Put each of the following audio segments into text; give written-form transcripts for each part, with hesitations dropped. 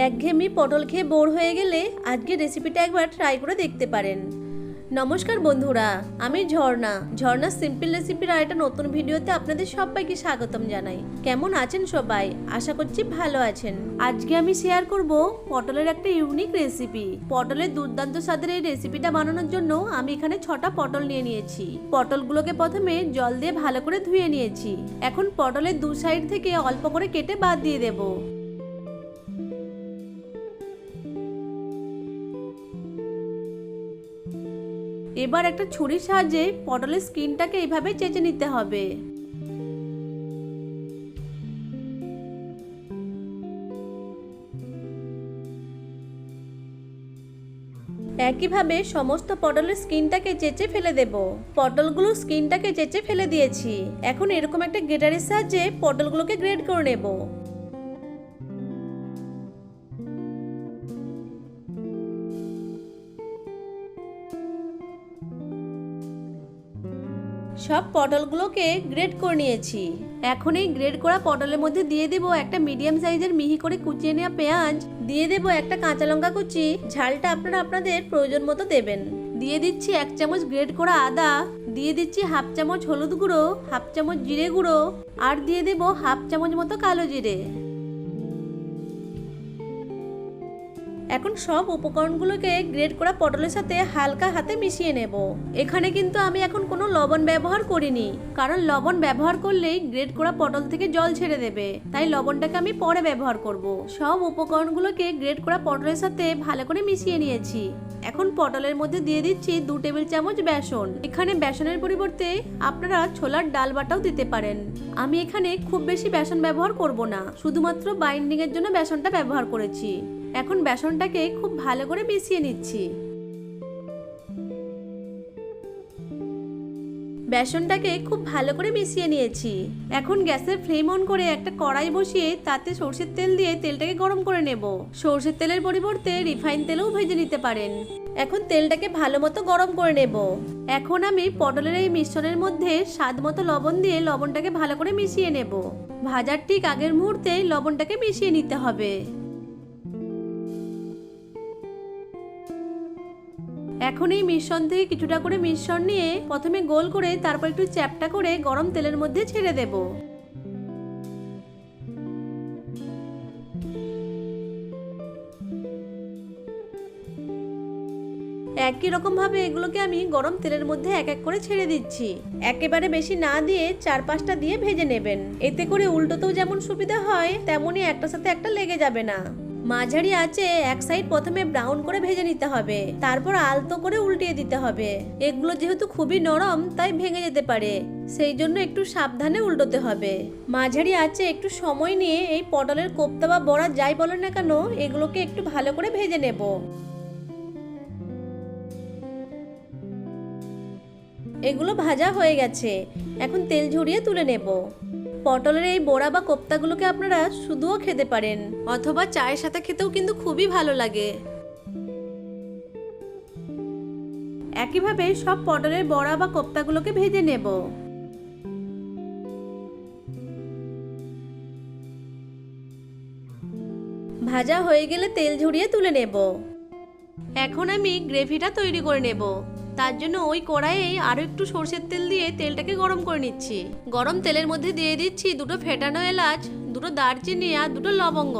একঘেয়েমি পটল খেয়ে বোর হয়ে গেলে আজকের রেসিপিটা একবার ট্রাই করে দেখতে পারেন। নমস্কার বন্ধুরা, আমি ঝর্ণা সিম্পল রেসিপির আর একটা নতুন ভিডিওতে আপনাদের সবাইকে স্বাগতম জানাই। কেমন আছেন সবাই? আশা করছি ভালো আছেন। আজকে আমি শেয়ার করব পটলের একটা ইউনিক রেসিপি। পটলের দুর্দান্ত স্বাদের এই রেসিপিটা বানানোর জন্য আমি এখানে 6টা পটল নিয়েছি। পটলগুলোকে প্রথমে জল দিয়ে ভালো করে ধুয়ে নিয়েছি। এখন পটলের দু সাইড থেকে অল্প করে কেটে বাদ দিয়ে দেব। এবার একটা ছুরির সাহায্যে পটলের স্কিনটাকে এইভাবে চেঁচে নিতে হবে। একইভাবে সমস্ত পটলের স্কিনটাকে চেঁচে ফেলে দেব। পটলগুলো স্কিনটাকে চেঁচে ফেলে দিয়েছি। এখন এরকম একটা গ্রেটারের সাহায্যে পটলগুলোকে গ্রেড করে নেব। সব পটলগুলোকে গ্রেড করে নিয়েছি। এখন এই গ্রেড করা পটলের মধ্যে দিয়ে দেব একটা মিডিয়াম সাইজের মিহি করে কুচিয়ে নেওয়া পেঁয়াজ, দিয়ে দেব একটা কাঁচা লঙ্কা কুচি, ঝালটা আপনারা আপনাদের প্রয়োজন মতো দেবেন। দিয়ে দিচ্ছি 1 চামচ গ্রেড করা আদা, দিয়ে দিচ্ছি হাফ চামচ হলুদ গুঁড়ো, হাফ চামচ জিরে গুঁড়ো, আর দিয়ে দেব হাফ চামচ মতো কালো জিরে। এখন সব উপকরণগুলোকে গ্রেড করা পটলের সাথে হালকা হাতে মিশিয়ে নেব। এখানে কিন্তু আমি এখন কোনো লবণ ব্যবহার করিনি, কারণ লবণ ব্যবহার করলেই গ্রেড করা পটল থেকে জল ছেড়ে দেবে, তাই লবণটাকে আমি পরে ব্যবহার করব। সব উপকরণগুলোকে গ্রেড করা পটলের সাথে ভালো করে মিশিয়ে নিয়েছি। এখন পটলের মধ্যে দিয়ে দিচ্ছি 2 টেবিল চামচ বেসন। এখানে বেসনের পরিবর্তে আপনারা ছোলার ডাল বাটাও দিতে পারেন। আমি এখানে খুব বেশি বেসন ব্যবহার করব না, শুধুমাত্র বাইন্ডিং এর জন্য বেসনটা ব্যবহার করেছি। এখন বেসনটাকে খুব ভালো করে মিশিয়ে নিচ্ছি। বেসনটাকে খুব ভালো করে মিশিয়ে নিয়েছি। এখন গ্যাসের ফ্লেম অন করে একটা কড়াই বসিয়ে তাতে সরষের তেল দিয়ে তেলটাকে গরম করে নেব। সরষের তেলের পরিবর্তে রিফাইন তেলও ভেজে নিতে পারেন। এখন তেলটাকে ভালো মতো গরম করে নেব। এখন আমি পটলের এই মিশ্রণের মধ্যে স্বাদ মতো লবণ দিয়ে লবণটাকে ভালো করে মিশিয়ে নেব। ভাজার ঠিক আগের মুহূর্তে লবণটাকে মিশিয়ে নিতে হবে। এখন এই মিশ্রণ থেকে কিছুটা করে মিশ্রণ নিয়ে প্রথমে গোল করে তারপর একটু চ্যাপ্টা করে গরম তেলের মধ্যে ছেড়ে দেব। একই রকম ভাবে এগুলোকে আমি গরম তেলের মধ্যে এক এক করে ছেড়ে দিচ্ছি। একেবারে বেশি না দিয়ে 4-5টা দিয়ে ভেজে নেবেন। এতে করে উল্টোতেও যেমন সুবিধা হয়, তেমনি একটার সাথে একটা লেগে যাবে না। মাঝারি আঁচে এক সাইড প্রথমে ব্রাউন করে ভেজে নিতে হবে, তারপর আলতো করে উল্টিয়ে দিতে হবে। এগুলো যেহেতু খুবই নরম তাই ভেঙে যেতে পারে, সেই জন্য একটু সাবধানে উল্টোতে হবে। মাঝারি আঁচে একটু সময় নিয়ে এই পটলের কোপ্তা বা বড়া যাই বলেন না কেন, এগুলোকে একটু ভালো করে ভেজে নেব। এগুলো ভাজা হয়ে গেছে, এখন তেল ঝরিয়ে তুলে নেব। পটলের এই বড়া বা কোপ্তাগুলোকে আপনারা শুধুও খেতে পারেন, অথবা চায়ের সাথে খেতেও কিন্তু খুবই ভালো লাগে। একইভাবে সব পটলের বড়া বা কোপ্তাগুলোকে ভেজে নেব। ভাজা হয়ে গেলে তেল ঝরিয়ে তুলে নেব। এখন আমি গ্রেভিটা তৈরি করে নেব। তার জন্য ওই কড়াইয়ে আরো একটু সরষের তেল দিয়ে তেলটাকে গরম করে নিচ্ছি। গরম তেলের মধ্যে দিয়ে দিচ্ছি 2টো ফেটানো এলাচ, 2টো দারচিনি আর 2টো লবঙ্গ।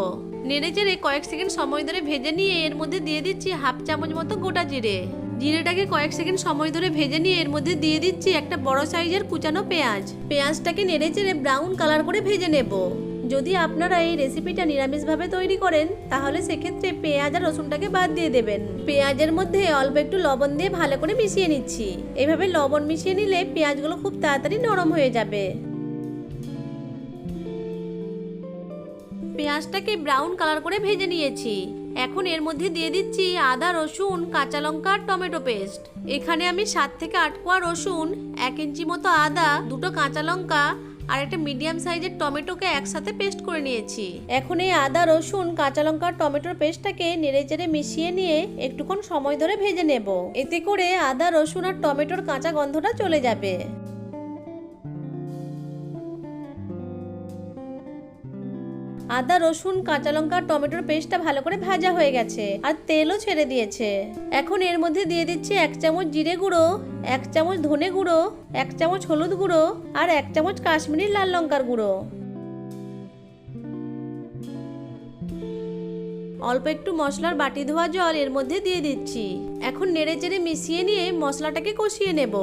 নেড়ে চেড়ে কয়েক সেকেন্ড সময় ধরে ভেজে নিয়ে এর মধ্যে দিয়ে দিচ্ছি হাফ চামচ মতো গোটা জিরে। জিরেটাকে কয়েক সেকেন্ড সময় ধরে ভেজে নিয়ে এর মধ্যে দিয়ে দিচ্ছি একটা বড় সাইজের কুচানো পেঁয়াজ। পেঁয়াজটাকে নেড়ে চেড়ে ব্রাউন কালার করে ভেজে নেব। যদি আপনারা এই রেসিপিটা নিরামিষভাবে তৈরি করেন, তাহলে সেক্ষেত্রে পেঁয়াজ আর রসুনটাকে বাদ দিয়ে দেবেন। পেঁয়াজের মধ্যে অল্প একটু লবণ দিয়ে ভালো করে মিশিয়ে নিচ্ছি। এভাবে লবণ মিশিয়ে নিলে পেঁয়াজগুলো খুব তাড়াতাড়ি নরম হয়ে যাবে। পেঁয়াজটাকে ব্রাউন কালার করে ভেজে নিয়েছি। এখন এর মধ্যে দিয়ে দিচ্ছি আদা, রসুন, কাঁচা লঙ্কা আর টমেটো পেস্ট। এখানে আমি 7 থেকে 8 কোয়া রসুন, 1 ইঞ্চি মতো আদা, 2টো কাঁচা লঙ্কা আর একটা মিডিয়াম সাইজের টমেটোকে একসাথে পেস্ট করে নিয়েছি। এখন এই আদা, রসুন, কাঁচা লঙ্কা আর টমেটোর পেস্টটাকে নেড়েচেড়ে মিশিয়ে নিয়ে একটুক্ষণ সময় ধরে ভেজে নেব। এতে করে আদা, রসুন আর টমেটোর কাঁচা গন্ধটা চলে যাবে। আদা, রসুন, কাঁচা লঙ্কা, টমেটোর পেস্টটা ভালো করে ভাজা হয়ে গেছে আর তেলও ছেড়ে দিয়েছে। এখন এর মধ্যে দিয়ে দিচ্ছি 1 চামচ জিরে গুঁড়ো, 1 চামচ ধনে গুঁড়ো, 1 চামচ হলুদ গুঁড়ো আর 1 চামচ কাশ্মীরি লাল লঙ্কার গুঁড়ো। অল্প একটু মশলার বাটি ধোয়া জল এর মধ্যে দিয়ে দিচ্ছি। এখন নেড়ে চেড়ে মিশিয়ে নিয়ে মশলাটাকে কষিয়ে নেব।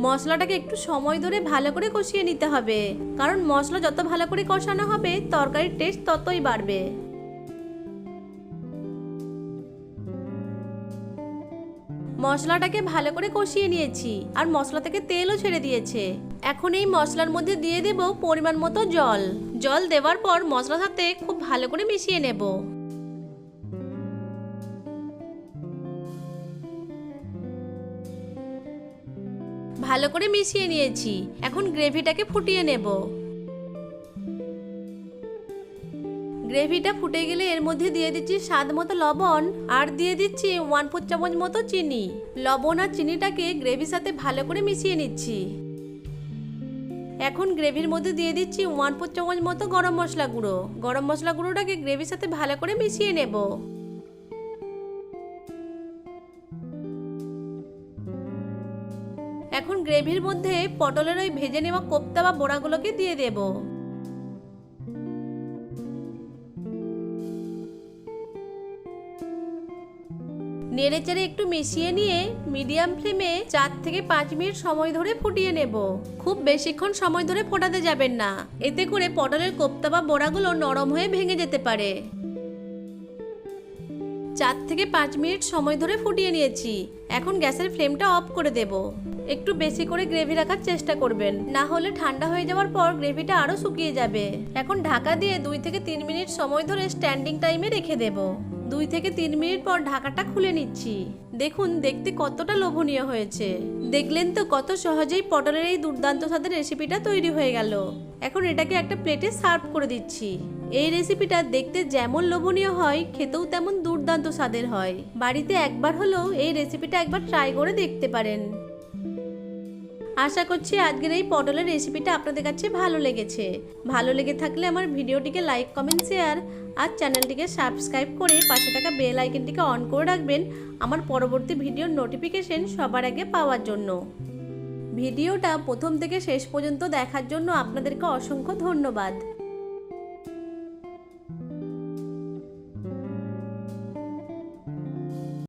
মশলাটাকে একটু সময় ধরে ভালো করে কষিয়ে নিতে হবে, কারণ মশলা যত ভালো করে কষানো হবে তরকারির টেস্ট ততই বাড়বে। মশলাটাকে ভালো করে কষিয়ে নিয়েছি আর মশলা থেকে তেলও ছেড়ে দিয়েছে। এখন এই মশলার মধ্যে দিয়ে দেব পরিমাণ মতো জল। জল দেওয়ার পর মশলার সাথে খুব ভালো করে মিশিয়ে নেব। ভালো করে মিশিয়ে নিয়েছি। এখন গ্রেভিটাকে ফুটিয়ে নেব। গ্রেভিটা ফুটে গেলে এর মধ্যে দিয়ে দিচ্ছি স্বাদ মতো লবণ আর দিয়ে দিচ্ছি 1/4 চামচ মতো চিনি। লবণ আর চিনিটাকে গ্রেভির সাথে ভালো করে মিশিয়ে নিচ্ছি। এখন গ্রেভির মধ্যে দিয়ে দিচ্ছি 1/4 চামচ মতো গরম মশলা গুঁড়ো। গরম মশলা গুঁড়োটাকে গ্রেভির সাথে ভালো করে মিশিয়ে নেব। এখন গ্রেভির মধ্যে পটলের ওই ভেজে নেওয়া কোপ্তা বা বড়াগুলোকে দিয়ে দেব। নেড়েচেড়ে একটু মিশিয়ে নিয়ে মিডিয়াম ফ্লেমে 4 থেকে 5 মিনিট সময় ধরে ফুটিয়ে নেব। খুব বেশিক্ষণ সময় ধরে ফোটাতে যাবেন না, এতে করে পটলের কোপ্তা বা বড়াগুলো নরম হয়ে ভেঙে যেতে পারে। 4 থেকে 5 মিনিট সময় ধরে ফুটিয়ে নিয়েছি। এখন গ্যাসের ফ্লেমটা অফ করে দেব। একটু বেশি করে গ্রেভি রাখার চেষ্টা করবেন, না হলে ঠান্ডা হয়ে যাওয়ার পর গ্রেভিটা আরো শুকিয়ে যাবে। এখন ঢাকা দিয়ে 2 থেকে 3 মিনিট সময় ধরে স্ট্যান্ডিং টাইমে রেখে দেব। 2 থেকে 3 মিনিট পর ঢাকাটা খুলে নিচ্ছি। দেখুন দেখতে কতটা লোভনীয় হয়েছে। দেখলেন তো কত সহজেই পটলের এই দুর্দান্ত স্বাদের রেসিপিটা তৈরি হয়ে গেল। এখন এটাকে একটা প্লেটে সার্ভ করে দিচ্ছি। এই রেসিপিটা দেখতে যেমন লোভনীয় হয়, খেতেও তেমন দুর্দান্ত স্বাদের হয়। বাড়িতে একবার হলেও এই রেসিপিটা একবার ট্রাই করে দেখতে পারেন। আশা করছি আজকের এই পটলের রেসিপিটা আপনাদের কাছে ভালো লেগেছে। ভালো লেগে থাকলে আমার ভিডিওটিকে লাইক, কমেন্ট, শেয়ার আর চ্যানেলটিকে সাবস্ক্রাইব করে পাশে থাকা বেল আইকনটিকে অন করে রাখবেন আমার পরবর্তী ভিডিওর নোটিফিকেশন সবার আগে পাওয়ার জন্য। ভিডিওটা প্রথম থেকে শেষ পর্যন্ত দেখার জন্য আপনাদেরকে অসংখ্য ধন্যবাদ।